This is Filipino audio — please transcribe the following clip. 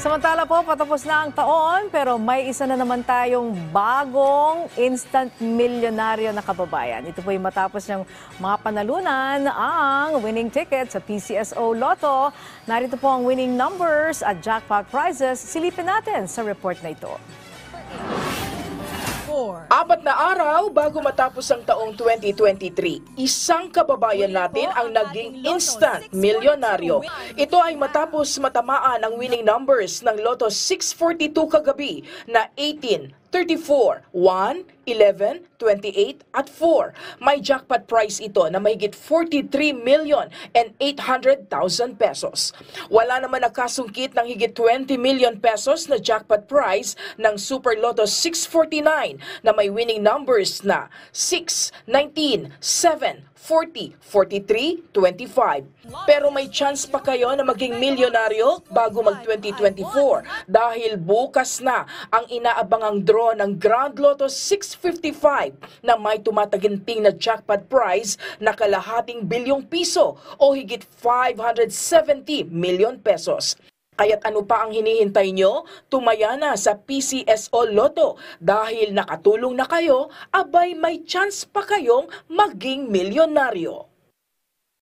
Samantala po, patapos na ang taon pero may isa na naman tayong bagong instant milyonaryo na kababayan. Ito po yung matapos niyang mga panalunan ang winning ticket sa PCSO Lotto. Narito po ang winning numbers at jackpot prizes. Silipin natin sa report na ito. 4 na araw bago matapos ang taong 2023, isang kababayan natin ang naging instant milyonaryo. Ito ay matapos matamaan ang winning numbers ng Lotto 642 kagabi na 18, 34, 1, 11, 28 at 4. May jackpot prize ito na mahigit 43,800,000 pesos. Wala naman nakasungkit ng higit 20 million pesos na jackpot prize ng Super Lotto 649 na may winning numbers na 6, 19, 7, 40, 43, 25. Pero may chance pa kayo na maging milyonaryo bago mag-2024 dahil bukas na ang inaabangang draw ng Grand Lotto 655 na may tumataginting na jackpot prize na kalahating bilyong piso o higit 570 million pesos. Kaya't ano pa ang hinihintay nyo? Tumaya na sa PCSO Lotto dahil nakatulong na kayo, abay may chance pa kayong maging milyonaryo.